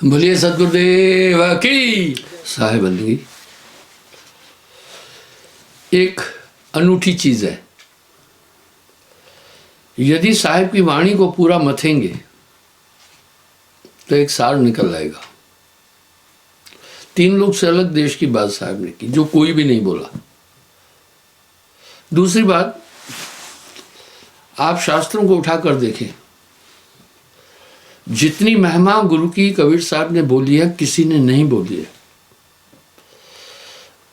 बोलिए सदगुरुदेव की साहेब बंदगी। एक अनूठी चीज है, यदि साहिब की वाणी को पूरा मथेंगे तो एक सार निकल आएगा। 3 लोग से अलग देश की बात साहब ने की, जो कोई भी नहीं बोला। दूसरी बात, आप शास्त्रों को उठाकर देखें, जितनी महिमा गुरु की कबीर साहब ने बोली है, किसी ने नहीं बोली है।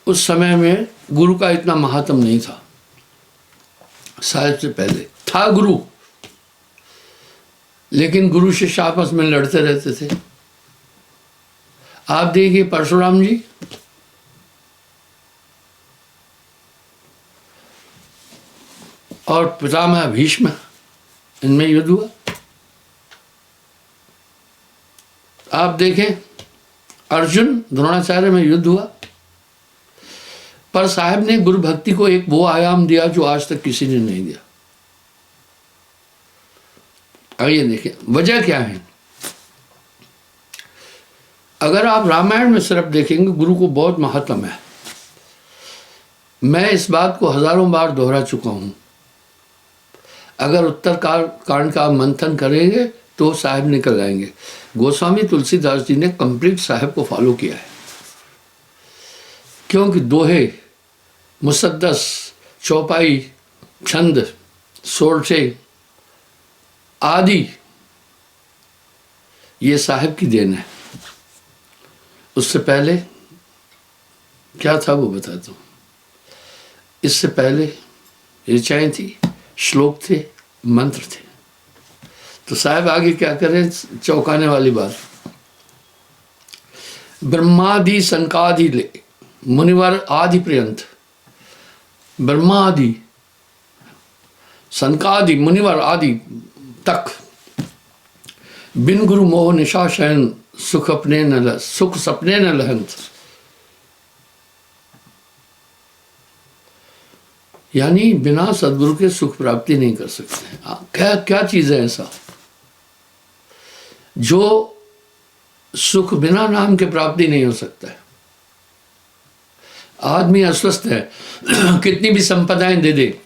उस समय में गुरु का इतना महात्म नहीं था। साहिब से पहले था गुरु, लेकिन गुरु शिष्य आपस में लड़ते रहते थे। आप देखिए परशुराम जी, और पितामह भीष्म, इनमें युद्ध हुआ। आप देखें अर्जुन द्रोणाचार्य में युद्ध हुआ। पर साहब ने गुरु भक्ति को एक वो आयाम दिया जो आज तक किसी ने नहीं दिया। आइए देखें वजह क्या है। अगर आप रामायण में सिर्फ देखेंगे, गुरु को बहुत महत्व है। मैं इस बात को हजारों बार दोहरा चुका हूं। अगर उत्तर कांड का मंथन करेंगे तो साहिब निकल आएंगे। गोस्वामी तुलसीदास जी ने कंप्लीट साहिब को फॉलो किया है, क्योंकि दोहे, मुसद्दस, चौपाई, छंद, सोरठे आदि ये साहिब की देन है। उससे पहले क्या था वो बताता हूं। इससे पहले ऋचाएं थी, श्लोक थे, मंत्र थे। तो साहब आगे क्या करें, चौंकाने वाली बात। ब्रह्मादि संकादि ले मुनिवर आदि पर्यंत, ब्रह्मादि संकादि मुनिवर आदि तक बिन गुरु मोह निशा शयन सुख सपने न लहंत। यानी बिना सदगुरु के सुख प्राप्ति नहीं कर सकते। क्या क्या चीज है ऐसा जो सुख बिना नाम के प्राप्ति नहीं हो सकता है। आदमी अस्वस्थ है, कितनी भी संपदाएं दे दे,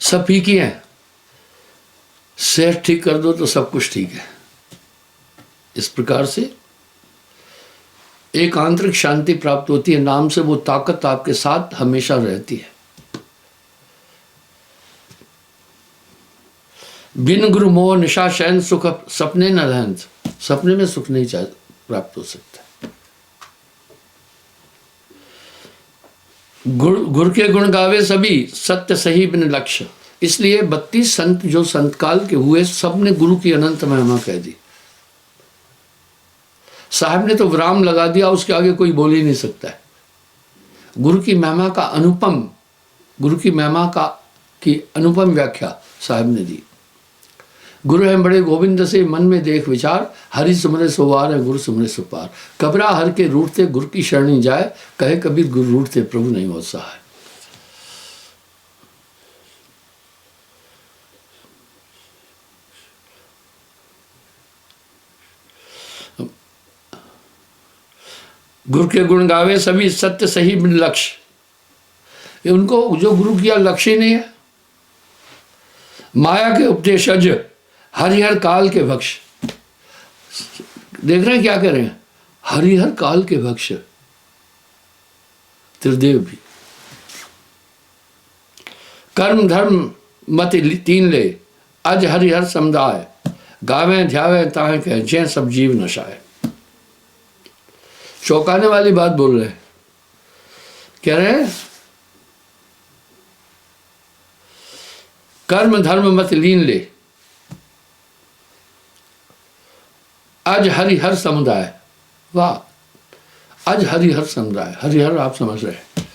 सब फीकी है। सेहत ठीक कर दो तो सब कुछ ठीक है। इस प्रकार से एक आंतरिक शांति प्राप्त होती है। नाम से वो ताकत आपके साथ हमेशा रहती है। बिन गुरु मोह निशा शयन सुख सपने न रहंत। सपने में सुख नहीं प्राप्त हो सकता। गुर के गुण गावे सभी, सत्य सही बिन लक्ष्य। इसलिए 32 संत जो संत काल के हुए, सब ने गुरु की अनंत महिमा कह दी। साहब ने तो विराम लगा दिया, उसके आगे कोई बोल ही नहीं सकता है। गुरु की महिमा का अनुपम, गुरु की महिमा की अनुपम व्याख्या साहब ने दी। गुरु है बड़े गोविंद से मन में देख विचार, हरि सुमरे सोवार है गुरु सुमरे सुपार। कबरा हर के रूठते गुरु की शरणी जाए, कहे कबीर गुरु रूठते प्रभु नहीं हो सहाय। गुरु के गुण गावे सभी, सत्य सही बिन लक्ष्य। उनको जो गुरु किया लक्ष्य ही नहीं है। माया के उपदेश अज, हरिहर काल के भक्ष। देख रहे हैं क्या कर रहे हैं, हरिहर काल के भक्ष। त्रिदेव भी कर्म धर्म मत 3 ले, अज हरिहर समुदाय। गावे ध्यावे ताहे कह, जय सब जीव नशाए। चौंकाने वाली बात बोल रहे हैं। कह रहे हैं कर्म धर्म मत लीन ले, अज हरिहर समुदाय। वाह, अज हरिहर समुदाय। हरिहर आप समझ रहे हैं।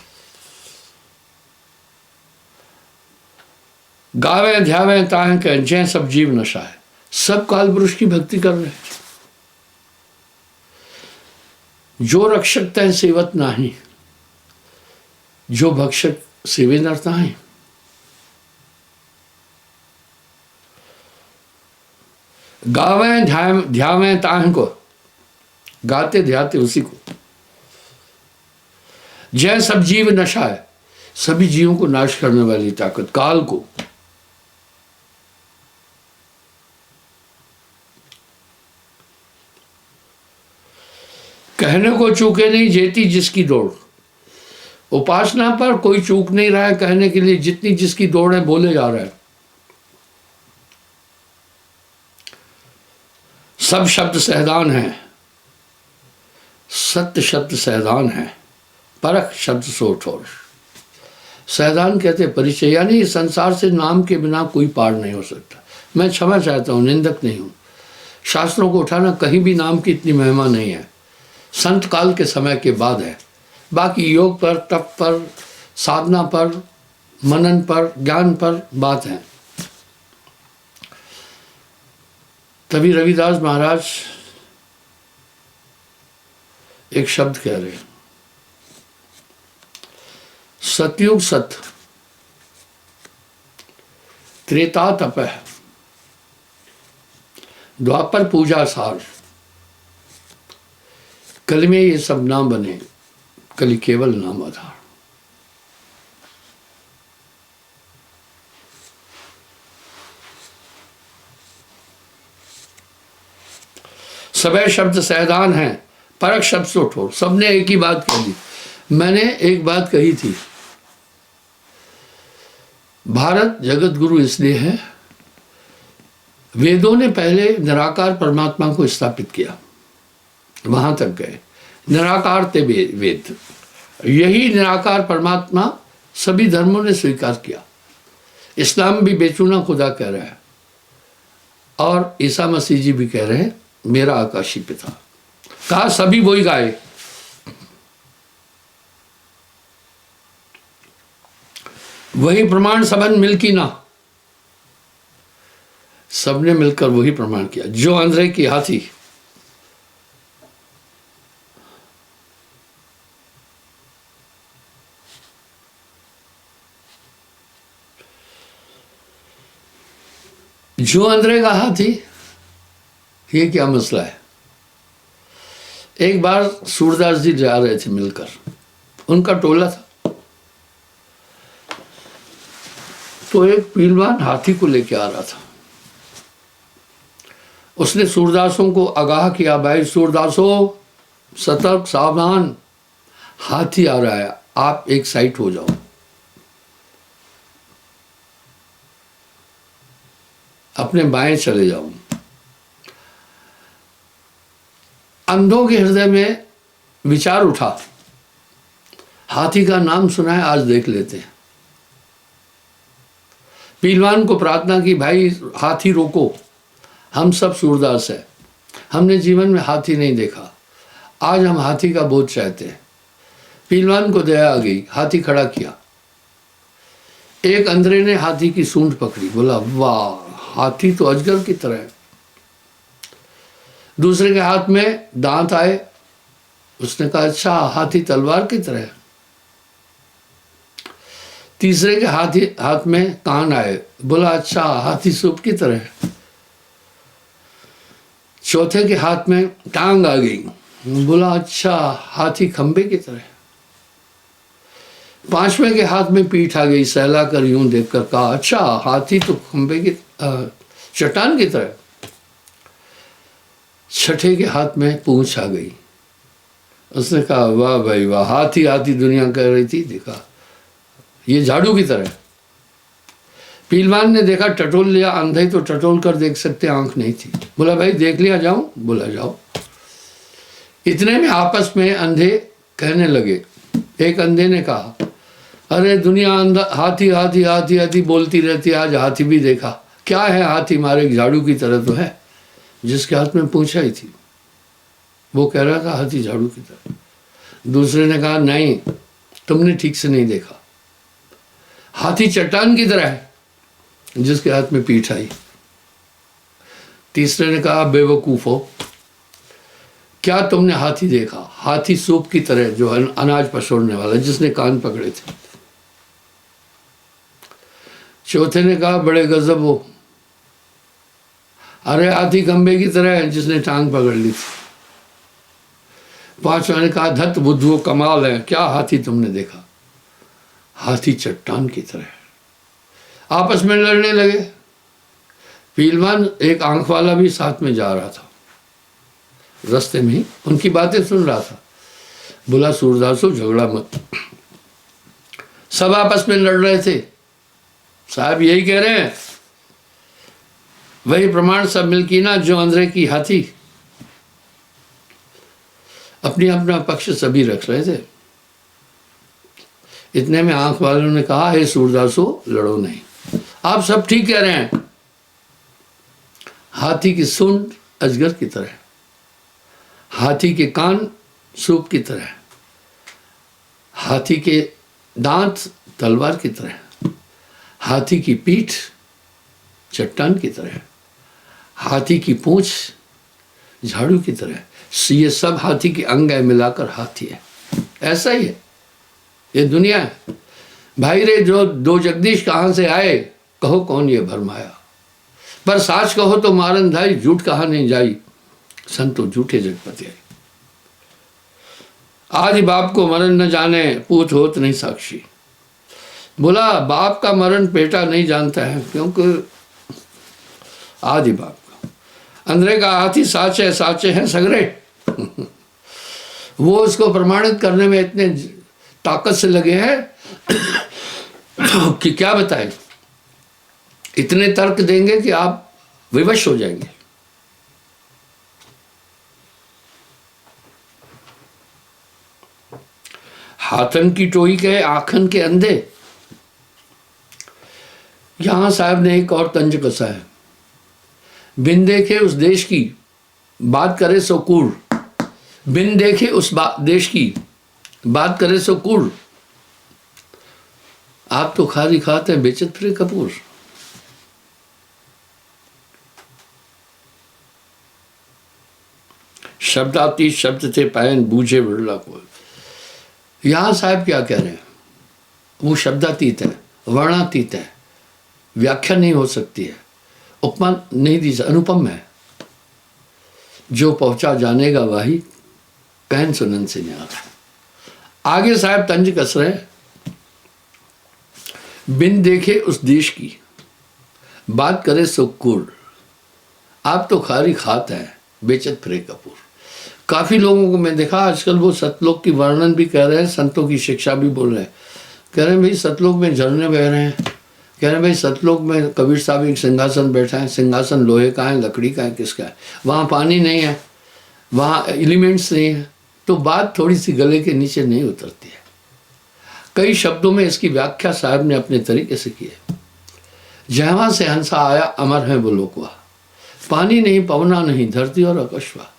गावे ध्यावे ताहे कह, जय सब जीव नशा है। सब काल पुरुष की भक्ति कर रहे हैं। जो रक्षक तय सेवत नाही, जो भक्षक सेवे नरता है। गावें ध्यावें ताह को, गाते ध्याते उसी को। जय सब जीव नशा है, सभी जीवों को नाश करने वाली ताकत, काल को। कहने को चूके नहीं जेती जिसकी दौड़, उपासना पर कोई चूक नहीं रहा है कहने के लिए, जितनी जिसकी दौड़ है बोले जा रहा है। सब शब्द सहदान है, सत्य शब्द सहदान है, परख शब्द सो ठोर। सहदान कहते परिचय, यानी इस संसार से नाम के बिना कोई पार नहीं हो सकता। मैं क्षमा चाहता हूँ, निंदक नहीं हूँ। शास्त्रों को उठाना, कहीं भी नाम की इतनी महिमा नहीं है, संत काल के समय के बाद है। बाकी योग पर, तप पर, साधना पर, मनन पर, ज्ञान पर बात है। तभी रविदास महाराज एक शब्द कह रहे हैं, सतयुग सत, त्रेता तपह, द्वापर पूजा सार, कल में ये सब नाम बने, कली केवल नाम आधार। सबे शब्द सहदान है, परख शब्द सो ठोर। सबने एक ही बात कह दी। मैंने एक बात कही थी, भारत जगत गुरु इसलिए है, वेदों ने पहले निराकार परमात्मा को स्थापित किया, वहां तक गए, निराकार थे वेद। यही निराकार परमात्मा सभी धर्मों ने स्वीकार किया। इस्लाम भी बेचूना खुदा कह रहा है, और ईसा मसीह जी भी कह रहे हैं मेरा आकाशी पिता। कहा सभी वही गाए। वही प्रमाण सबन मिलकी ना, सबने मिलकर वही प्रमाण किया। जो अंधे की हाथी, जो अंधे का हाथी, ये क्या मसला है। एक बार सूरदास जी जा रहे थे मिलकर, उनका टोला था, तो एक पहलवान हाथी को लेके आ रहा था। उसने सूरदासों को आगाह किया, भाई सूरदासों सतर्क सावधान, हाथी आ रहा है, आप एक साइड हो जाओ। अपने बाएं चले जाओ। अंधों के हृदय में विचार उठा, हाथी का नाम सुना है, आज देख लेते हैं। पहलवान को प्रार्थना की, भाई हाथी रोको, हम सब सूरदास है, हमने जीवन में हाथी नहीं देखा, आज हम हाथी का बोध चाहते हैं। पहलवान को दया आ गई, हाथी खड़ा किया। एक अंधे ने हाथी की सूंड पकड़ी, बोला वाह हाथी तो अजगर की तरह है। दूसरे के हाथ में दांत आए, उसने कहा अच्छा हाथी तलवार की तरह है। तीसरे के हाथ में कान आए, बोला अच्छा हाथी सूप की तरह है। चौथे के हाथ में टांग आ गई, बोला अच्छा हाथी खंबे की तरह है। पांचवें के हाथ में पीठ आ गई, सहला कर यूं देखकर कहा अच्छा हाथी तो खंबे की चट्टान की तरह। छठे के हाथ में पूंछ आ गई, उसने कहा वाह भाई वाह, हाथी हाथी दुनिया कह रही थी, देखा ये झाड़ू की तरह। पहलवान ने देखा, टटोल लिया। अंधे तो टटोल कर देख सकते, आंख नहीं थी। बोला भाई देख लिया, जाऊं? बोला जाओ। इतने में आपस में अंधे कहने लगे। एक अंधे ने कहा अरे दुनिया हाथी हाथी हाथी हाथी बोलती रहती, आज हाथी भी देखा। क्या है हाथी, मारे झाड़ू की तरह तो है, जिसके हाथ में पूंछ आई थी वो कह रहा था हाथी झाड़ू की तरह। दूसरे ने कहा नहीं तुमने ठीक से नहीं देखा, हाथी चट्टान की तरह है जिसके हाथ में पीठ आई। तीसरे ने कहा बेवकूफो, क्या तुमने हाथी देखा? हाथी सूप की तरह जो है अनाज पसोड़ने वाला, जिसने कान पकड़े थे। चौथे ने कहा बड़े गजब हो, अरे हाथी खंबे की तरह है जिसने टांग पकड़ ली थी। पांचवा ने कहा धत बुद्धू कमाल है, क्या हाथी तुमने देखा? हाथी चट्टान की तरह है। आपस में लड़ने लगे। पहलवान एक आंख वाला भी साथ में जा रहा था, रास्ते में ही उनकी बातें सुन रहा था। बोला सूरदासो झगड़ा मत। सब आपस में लड़ रहे थे। साहब यही कह रहे हैं, वही प्रमाण सब मिल्कीना जो अंदर की हाथी। अपनी अपना पक्ष सभी रख रहे थे। इतने में आंख वालों ने कहा, हे सूरदासो लड़ो नहीं, आप सब ठीक कह रहे हैं। हाथी की सूंड अजगर की तरह, हाथी के कान सूप की तरह, हाथी के दांत तलवार की तरह, हाथी की पीठ चट्टान की तरह, हाथी की पूंछ झाड़ू की तरह। ये सब हाथी के अंग है, मिलाकर हाथी है। ऐसा ही है ये दुनिया है। भाई रे जो दो जगदीश कहाँ से आए, कहो कौन ये भरमाया। पर साच कहो तो मारन धाई, झूठ कहा नहीं जाई, संतो झूठे जगपति आई। आज बाप को मरण न जाने, पूत होत नहीं साक्षी। बोला बाप का मरण बेटा नहीं जानता है, क्योंकि आदि बाप का अंदर का हाथी साचे साचे हैं सगरे। वो उसको प्रमाणित करने में इतने ताकत से लगे हैं कि क्या बताएं। इतने तर्क देंगे कि आप विवश हो जाएंगे। हाथन की टोई के आखन के अंधे। यहां साहब ने एक और तंज कसा है। बिन देखे उस देश की बात करे सो कूड़, बिन देखे उस देश की बात करे सो कूड़। आप तो खाली खाते हैं, बेचत फिरे कपूर। शब्दातीत शब्द थे पायन, बूझे बिरला को। यहां साहब क्या कह रहे हैं, वो शब्दातीत है, वर्णातीत है, व्याख्या नहीं हो सकती है, उपमा नहीं दी, अनुपम है। जो पहुंचा जानेगा वही कहन सुनन से न्यारा। आगे साहब तंज कस रहे, बिन देखे उस देश की बात करे सो कूड़। आप तो खारी खात है, बेचत फिरे कपूर। काफी लोगों को मैं देखा आजकल वो सतलोक की वर्णन भी कह रहे हैं, संतों की शिक्षा भी बोल रहे हैं। कह रहे हैं भाई सतलोक में झरने बह रहे हैं, कह रहे हैं भाई सतलोक में कबीर साहब एक सिंहासन बैठा है, सिंहासन लोहे का है, लकड़ी का है, किसका है, वहाँ पानी नहीं है, वहाँ एलिमेंट्स नहीं है। तो बात थोड़ी सी गले के नीचे नहीं उतरती है। कई शब्दों में इसकी व्याख्या साहब ने अपने तरीके से की है। जहाँ से हंसा आया अमर है वो लोकवा, पानी नहीं पवना नहीं धरती और आकाशवा।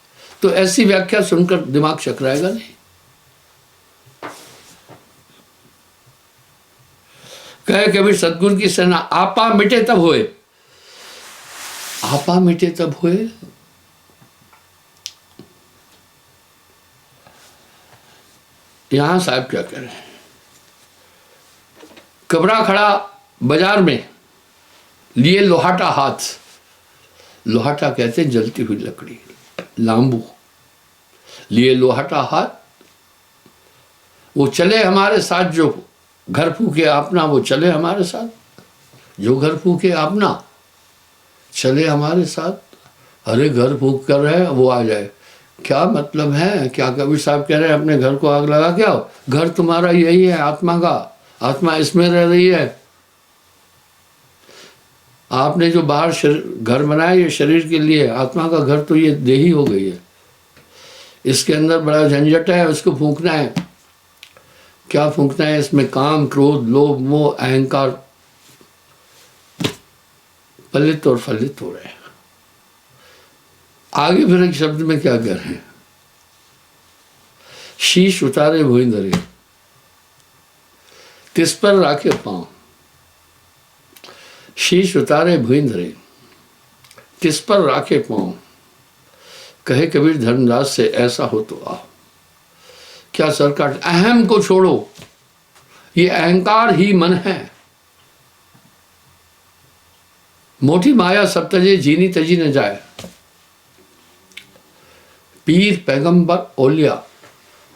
तो ऐसी व्याख्या सुनकर दिमाग चकराएगा नहीं। कहे कबीर सतगुरु की सेना आपा मिटे तब होए, आपा मिटे तब होए। यहां साहब क्या कह रहे हैं, कबरा खड़ा बाजार में, लिए लोहाटा हाथ। लोहाटा कहते हैं जलती हुई लकड़ी, लांबू। लिए लोहाटा हाथ, वो चले हमारे साथ, जो घर फूके अपना वो चले हमारे साथ, जो घर फूके अपना चले हमारे साथ। अरे घर फूक कर रहे हैं वो आ जाए, क्या मतलब है? क्या कबीर साहब कह रहे हैं अपने घर को आग लगा के आओ? घर तुम्हारा यही है, आत्मा का, आत्मा इसमें रह रही है। आपने जो बाहर घर बनाया ये शरीर के लिए, आत्मा का घर तो ये देही हो गई है। इसके अंदर बड़ा झंझट है, उसको फूंकना है। क्या फूंकना है? इसमें काम, क्रोध, लोभ, मोह, अहंकार पलित और फलित हो रहे हैं। आगे फिर एक शब्द में क्या कह रहे हैं, शीश उतारे भुई धरे, तिस पर राखे पांव। शीश उतारे भुई धरे, तिस पर राखे पांव। कहे कबीर धर्मदास से ऐसा हो तो आओ। क्या सरकार, अहम को छोड़ो, ये अहंकार ही मन है। मोटी माया सब तजे जीनी तजी न जाए। पीर पैगंबर ओलिया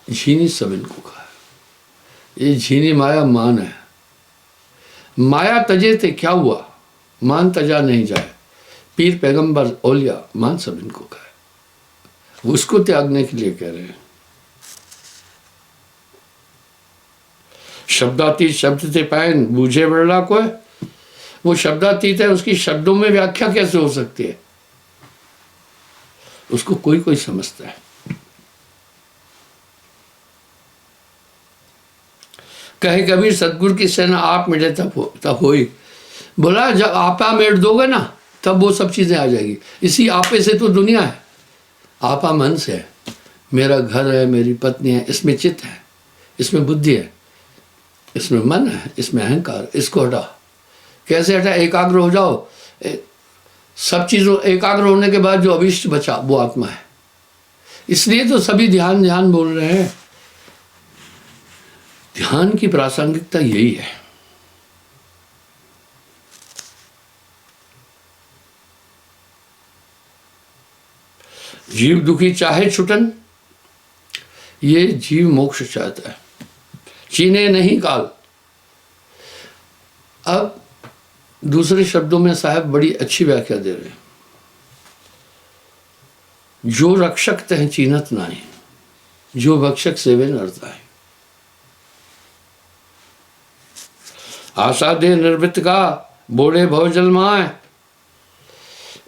झीनी सब इनको कहा। ये झीनी माया मान है। माया तजे थे क्या हुआ, मान तजा नहीं जाए। पीर पैगंबर ओलिया मान सब इनको कहा। उसको त्यागने के लिए कह रहे हैं। शब्दातीत शब्द थे पैन बूझे बड़ा को है। वो शब्दातीत है, उसकी शब्दों में व्याख्या कैसे हो सकती है, उसको कोई कोई समझता है। कहे कबीर सतगुरु की सेना आप मिटे तब होई। बोला जब आपा मेट दोगे ना तब वो सब चीजें आ जाएगी। इसी आपे से तो दुनिया है। आपा मन से है, मेरा घर है, मेरी पत्नी है, इसमें चित्त है, इसमें बुद्धि है, इसमें मन है, इसमें अहंकार। इसको हटा। कैसे हटा? एकाग्र हो जाओ। सब चीजों एकाग्र होने के बाद जो अभिष्ट बचा वो आत्मा है। इसलिए तो सभी ध्यान ध्यान बोल रहे हैं। ध्यान की प्रासंगिकता यही है। जीव दुखी चाहे छुटन, ये जीव मोक्ष चाहता है, चीने नहीं काल। अब दूसरे शब्दों में साहब बड़ी अच्छी व्याख्या दे रहे हैं। जो रक्षक तह चीनत नाई, जो भक्षक सेवे नरता है। आशा दे निर्वृत्त का बोले भवजल माए।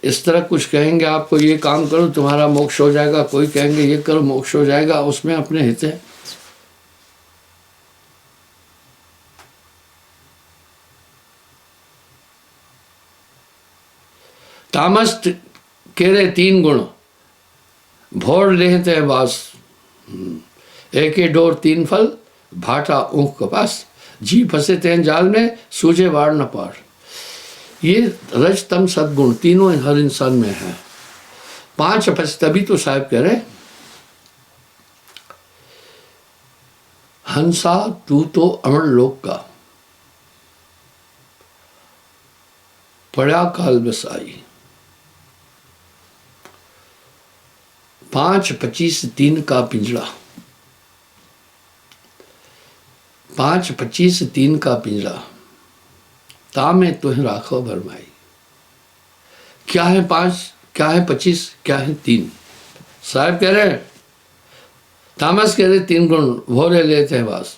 इस तरह कुछ कहेंगे आपको ये काम करो तुम्हारा मोक्ष हो जाएगा, कोई कहेंगे ये करो मोक्ष हो जाएगा, उसमें अपने हित है। तामस केरे तीन गुण भोर लेते हैं बास। एक डोर तीन फल भाटा ऊख कपास। जी फंसे तेन जाल में सूझे वार न पार। ये रज तम सदगुण तीनों हर इंसान में है। पांच अपच तभी तो साहब कह रहे हंसा तू तो अमर लोक का पड़ा काल बस आई। 5-25-3 का पिंजड़ा। 5-25-3 का पिंजड़ा तामे तुह राखो भरमाई। क्या है 5, क्या है 25, क्या है 3? साहब कह रहे हैं, तामस कह रहे 3 गुण भोरे लेते हैं वास।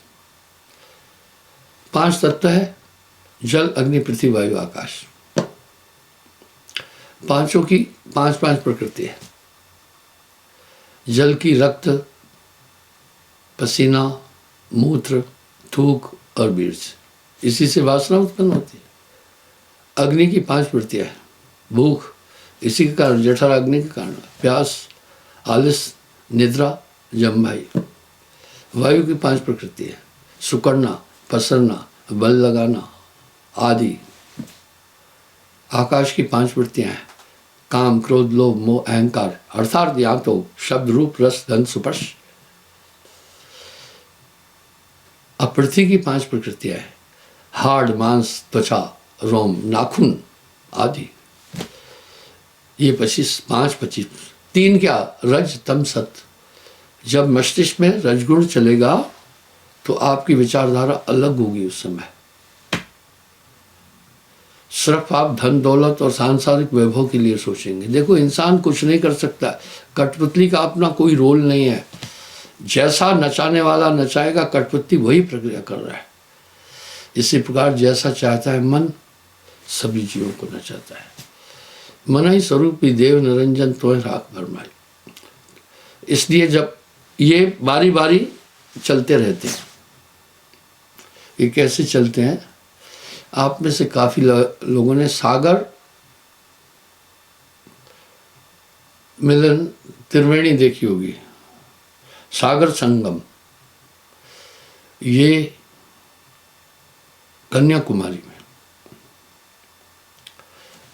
5 तत्व है, जल अग्नि पृथ्वी वायु आकाश। पांचों की 5-5 प्रकृति है। जल की रक्त, पसीना, मूत्र, थूक और बीज, इसी से वासना उत्पन्न होती है। अग्नि की 5 प्रकृतियां है। भूख, इसी के कारण जठर अग्नि के कारण। प्यास, आलस, निद्रा, जम्भाई। वायु की 5 प्रकृति है। सुकड़ना, पसरना, बल लगाना आदि। आकाश की 5 वृत्तियां हैं। काम, क्रोध, लोभ, मोह, अहंकार, अर्थात या तो शब्द, रूप, रस, गंध, स्पर्श। अब पृथ्वी की 5 प्रकृतियां हैं। हाड़, मांस, त्वचा, रोम, नाखून आदि। ये 5-25। 3 क्या? रज तम सत। जब मस्तिष्क में रजगुण चलेगा तो आपकी विचारधारा अलग होगी। उस समय सिर्फ आप धन दौलत और सांसारिक वैभव के लिए सोचेंगे। देखो, इंसान कुछ नहीं कर सकता। कठपुतली का अपना कोई रोल नहीं है। जैसा नचाने वाला नचाएगा, कठपुतली वही प्रक्रिया कर रहा है। इसी प्रकार जैसा चाहता है मन, सभी जीवों को नचाता है। मन ही स्वरूपी देव निरंजन तोय राख भरमाई। इसलिए जब ये बारी बारी चलते रहते हैं। ये कैसे चलते हैं? आप में से काफी लोगों ने सागर मिलन त्रिवेणी देखी होगी, सागर संगम। ये कन्याकुमारी में,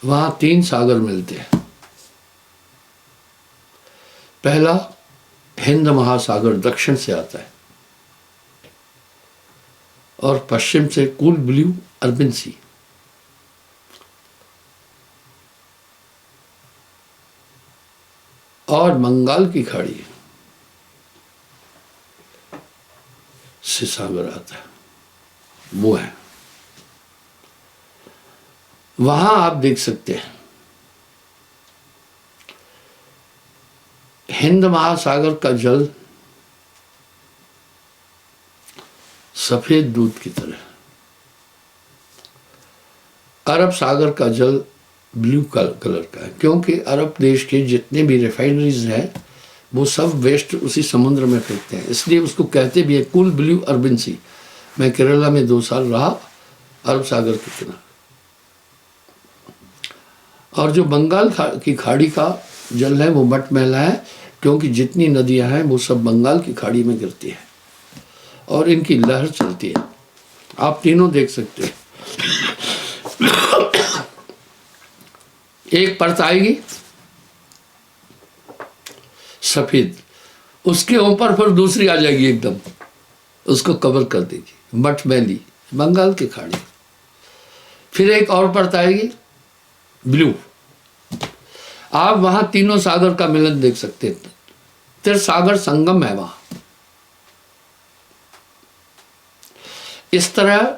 वहां 3 सागर मिलते हैं। पहला हिंद महासागर दक्षिण से आता है और पश्चिम से कूल ब्लू अरबिन सी। और बंगाल की खाड़ी से सागर आता है, वो है। वहां आप देख सकते हैं हिंद महासागर का जल सफेद दूध की तरह, अरब सागर का जल ब्लू कलर का है, क्योंकि अरब देश के जितने भी रिफाइनरीज हैं वो सब वेस्ट उसी समुद्र में फेंकते हैं, इसलिए उसको कहते भी है कूल ब्लू अरबिन सी। मैं केरला में 2 साल रहा, अरब सागर के किनारे। और जो बंगाल की खाड़ी का जल है वो मटमैला है, क्योंकि जितनी नदियां हैं वो सब बंगाल की खाड़ी में गिरती है और इनकी लहर चलती है। आप तीनों देख सकते हैं। एक परत आएगी सफेद, उसके ऊपर फिर दूसरी आ जाएगी एकदम, उसको कवर कर देगी, मटमैली बंगाल की खाड़ी। फिर एक और परत आएगी ब्लू। आप वहां तीनों सागर का मिलन देख सकते हैं, त्रिसागर संगम है वहां। इस तरह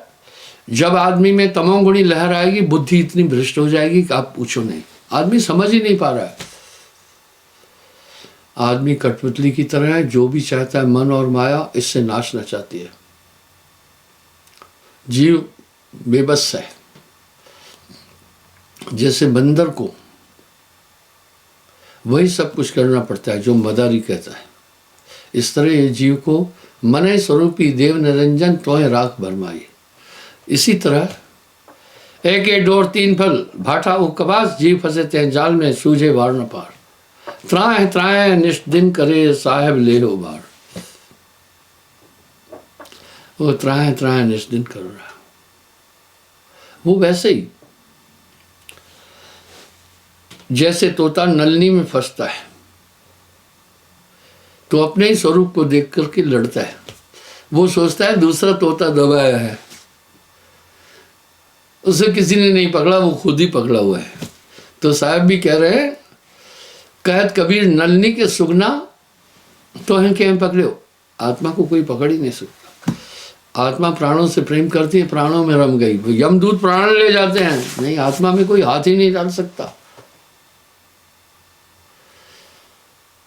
जब आदमी में तमोगुणी लहर आएगी, बुद्धि इतनी भ्रष्ट हो जाएगी कि आप पूछो नहीं, आदमी समझ ही नहीं पा रहा है। आदमी कठपुतली की तरह है, जो भी चाहता है मन और माया इससे नाचना चाहती है। जीव बेबस है, जैसे बंदर को वही सब कुछ करना पड़ता है जो मदारी कहता है, इस तरह ये जीव को मने स्वरूपी देव निरंजन तोय राख भरमाई। इसी तरह एक डोर 3 फल भाटा उपवास, जीव फंसे ते जाल में सूझे वार न पार। त्राह त्राह निष्दिन करे साहेब ले हो बार। वो त्राह त्राह निष्दिन कर रहा, वो वैसे ही जैसे तोता नलनी में फंसता है तो अपने ही स्वरूप को देख करके लड़ता है। वो सोचता है दूसरा तोता दबाया है, उसे किसी ने नहीं पकड़ा, वो खुद ही पकड़ा हुआ है। तो साहब भी कह रहे हैं, कहत कबीर नलनी के सुगना तो है क्या पकड़े हो, आत्मा को कोई पकड़ ही नहीं सकता। आत्मा प्राणों से प्रेम करती है, प्राणों में रम गई। यमदूत प्राण ले जाते हैं, नहीं, आत्मा में कोई हाथ ही नहीं डाल सकता।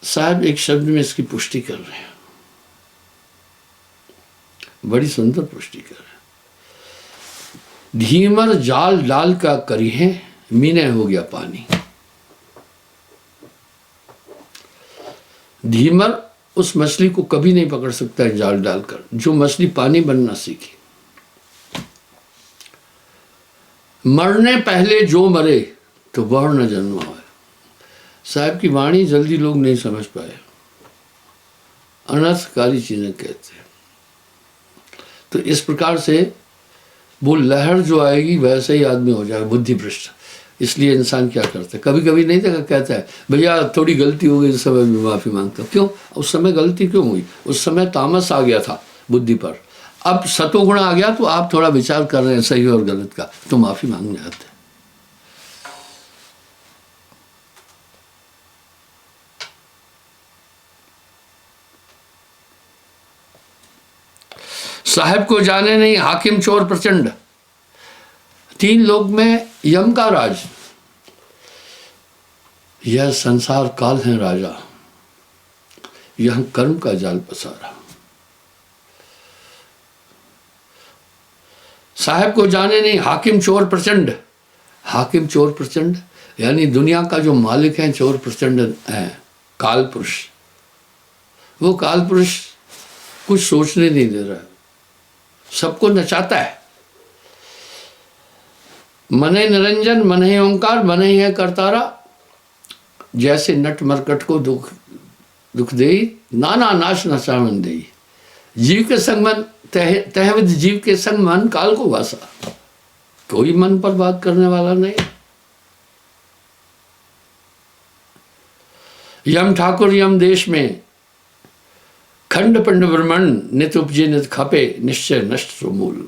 साहब एक शब्द में इसकी पुष्टि कर रहे हैं, बड़ी सुंदर पुष्टि कर रहे हैं। धीमर जाल डाल का करी है, मीने हो गया पानी। धीमर उस मछली को कभी नहीं पकड़ सकता है जाल डालकर, जो मछली पानी बनना सीखी। मरने पहले जो मरे तो वह न जन्मा है। साहब की वाणी जल्दी लोग नहीं समझ पाए, अनर्थकारी चीजें कहते हैं। तो इस प्रकार से वो लहर जो आएगी वैसे ही आदमी हो जाएगा बुद्धि भ्रष्ट। इसलिए इंसान क्या करता है, कभी कभी नहीं देखा, कहता है भैया थोड़ी गलती हो गई, उस समय भी माफी मांगता हूं। क्यों उस समय गलती क्यों हुई? उस समय तामस आ गया था बुद्धि पर, अब सतोगुण आ गया तो आप थोड़ा विचार कर रहे हैं सही और गलत का, तो माफी मांगने आते हैं। साहब को जाने नहीं हाकिम चोर प्रचंड। 3 लोक में यम का राज, यह संसार काल है राजा, यह कर्म का जाल पसारा। साहब को जाने नहीं हाकिम चोर प्रचंड। हाकिम चोर प्रचंड यानी दुनिया का जो मालिक है चोर प्रचंड है, काल पुरुष। वो काल पुरुष कुछ सोचने नहीं दे रहा है, सबको नचाता है। मन ही निरंजन, मन ही ओंकार, मन ही है करतारा। जैसे नट मरकट को दुख दे, नाना नाश नचावन दे। जीव के संग मन तहविद, जीव के संग मन काल को वासा। कोई मन पर बात करने वाला नहीं। यम ठाकुर यम देश में खंड पंड ब्रह्मंड, नित उपजे नित खपे, निश्चय नष्ट सो मूल।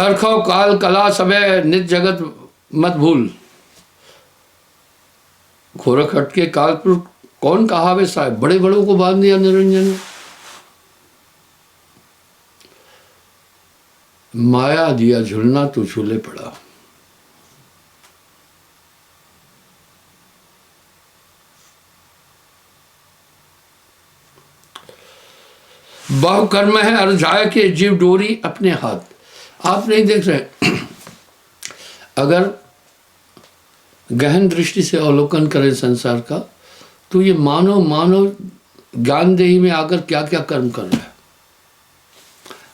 परखो काल कला सबे निज जगत मत भूल। गोरख हट के कालपुर कौन कहावे साहब, बड़े बड़ों को बांध दिया निरंजन ने। माया दिया झूलना तो झूले पड़ा। बहु कर्म है अर जाए के जीव डोरी अपने हाथ। आप नहीं देख रहे, अगर गहन दृष्टि से अवलोकन करें संसार का, तो ये मानव मानव ज्ञानदेही में आकर क्या क्या कर्म कर रहा है।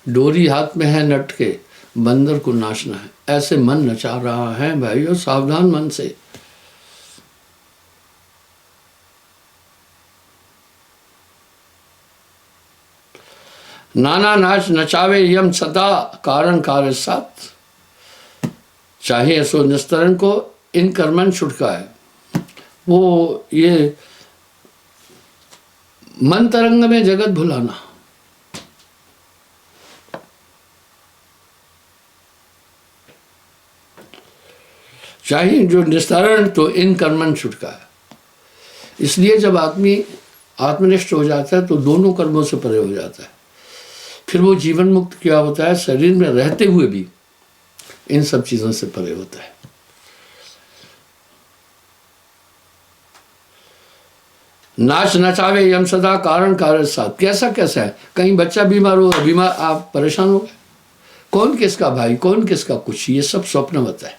डोरी हाथ में है नट के, बंदर को नाचना है, ऐसे मन नचा रहा है भाइयों, सावधान मन से। नाना नाच नचावे यम सदा कारण कार्य साथ। चाहिए सो निस्तरण को इन कर्मन छुटकाए। वो ये मन तरंग में जगत भुलाना। चाहिए जो निस्तारण तो इन कर्मन छुटकाए। इसलिए जब आदमी आत्मनिष्ठ हो जाता है तो दोनों कर्मों से परे हो जाता है। फिर वो जीवन मुक्त क्या होता है, शरीर में रहते हुए भी इन सब चीजों से परे होता है। नाच नचावे यम सदा कारण कार्य साथ। कैसा कैसा है, कहीं बच्चा बीमार हो, बीमार आप परेशान हो गए, कौन किसका भाई, कौन किसका कुछ, ये सब स्वप्न होता है।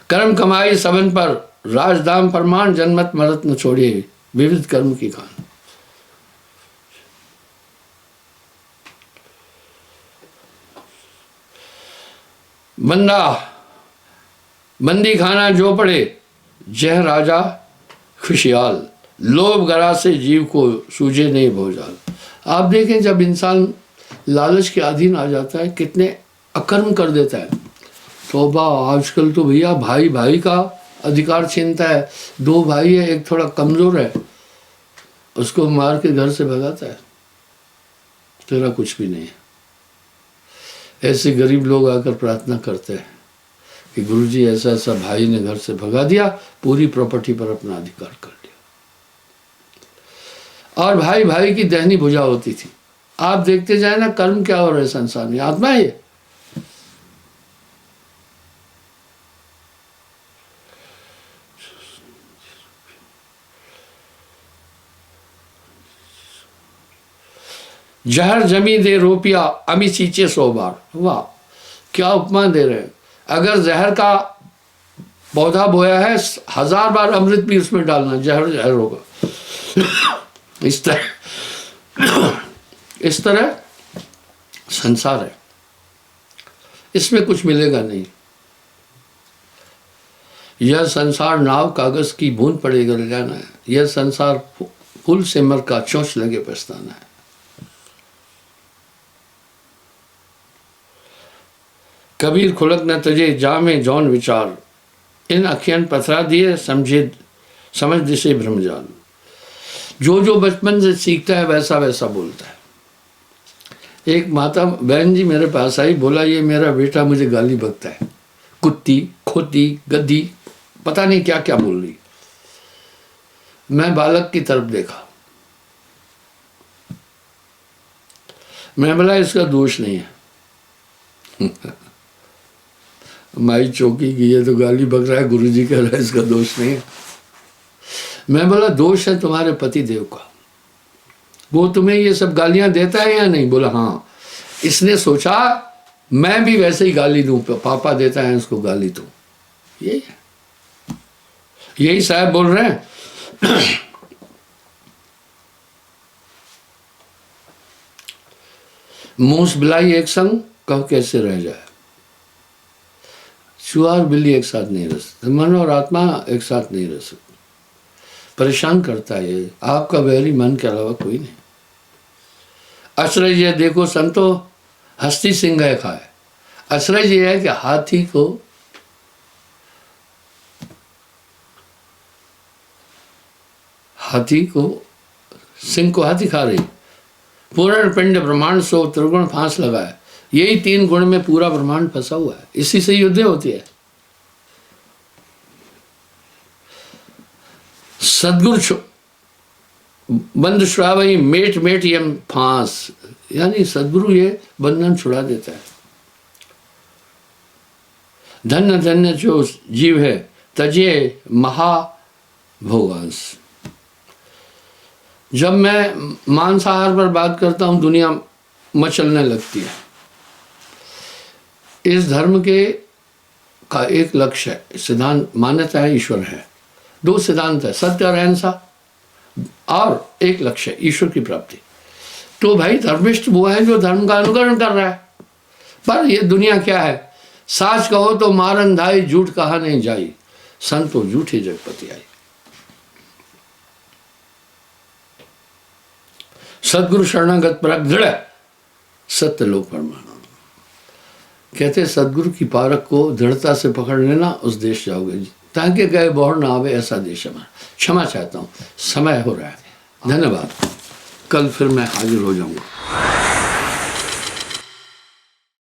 कर्म कमाई सबन पर राजदाम प्रमाण, जन्मत मरत न छोड़े विविध कर्म की खान। बंदा बंदी खाना जो पड़े, जह राजा खुशहाल, लोभ गरा से जीव को सूझे नहीं भोजाल। आप देखें जब इंसान लालच के अधीन आ जाता है कितने अकर्म कर देता है। तौबा, आजकल तो भैया भाई भाई का अधिकार छीनता है। दो भाई है, एक थोड़ा कमजोर है, उसको मार के घर से भगाता है, तेरा कुछ भी नहीं है। ऐसे गरीब लोग आकर प्रार्थना करते हैं कि गुरुजी ऐसा ऐसा भाई ने घर से भगा दिया, पूरी प्रॉपर्टी पर अपना अधिकार कर लिया। और भाई भाई की दहनी भुजा होती थी। आप देखते जाए ना कर्म क्या हो रहा है संसार में, आत्मा है। जहर जमी दे रोपिया अमी सींचे 100 बार। वाह, क्या उपमा दे रहे हैं। अगर जहर का पौधा बोया है, 1000 बार अमृत भी उसमें डालना, जहर जहर होगा। इस तरह संसार है, इसमें कुछ मिलेगा नहीं। यह संसार नाव कागज की बूंद पड़े गल जाना है। यह संसार फूल से मर का चोंच लगे पछताना है। कबीर खुलक न तजे जामे जौन विचार, इन अखियन पथरा दिए समझ दिसे ब्रह्मजाल। जो जो बचपन से सीखता है वैसा वैसा बोलता है। एक माता बहन जी मेरे पास आई, बोला ये मेरा बेटा मुझे गाली बकता है, कुत्ती, खोती, गद्दी, पता नहीं क्या क्या बोल रही। मैं बालक की तरफ देखा, मैं बोला इसका दोष नहीं है। माई चौकी की है तो गाली बक रहा है, गुरुजी कह रहा है इसका दोष नहीं है। मैं बोला दोष है तुम्हारे पति देव का, वो तुम्हें ये सब गालियां देता है या नहीं? बोला हाँ। इसने सोचा मैं भी वैसे ही गाली दूं, पापा देता है उसको गाली दूं। यही साहब बोल रहे हैं। मूस बिलाई एक संग कब कैसे रह जाए। चूहा और बिल्ली एक साथ नहीं रह सकते, मन और आत्मा एक साथ नहीं रह सकते। परेशान करता है ये, आपका वैरी मन के अलावा कोई नहीं। आश्रय देखो संतो हस्ती सिंह खाए। आश्रय ये है कि हाथी को सिंह को हाथी खा रही। पूर्ण पिंड ब्रह्मांड सो त्रिगुण फांस लगाए। यही 3 गुण में पूरा ब्रह्मांड फंसा हुआ है, इसी से युद्ध होती है। सदगुरु बंद छुड़ावई मेट मेट यम फांस, यानी सदगुरु ये बंधन छुड़ा देता है। धन्य धन्य जो जीव है तजे महाभोगांश। जब मैं मांसाहार पर बात करता हूं दुनिया मचलने लगती है। इस धर्म के का एक लक्ष्य है, सिद्धांत मान्यता है ईश्वर है। 2 सिद्धांत है, सत्य और अहिंसा, और एक लक्ष्य ईश्वर की प्राप्ति। तो भाई धर्मिष्ठ वो है जो धर्म का अनुकरण कर रहा है। पर ये दुनिया क्या है, साच कहो तो मारन धाई, झूठ कहा नहीं जाई, संतो झूठे जगपति आई। सदगुरु शरणागत परक दृढ़, सत्य लोक परमाणु। कहते सदगुरु की पारक को दृढ़ता से पकड़ लेना, उस देश जाओगे। ताकि गए बहुर ना आवे ऐसा देश हमारा। क्षमा चाहता हूँ, समय हो रहा है। धन्यवाद। कल फिर मैं हाजिर हो जाऊंगा।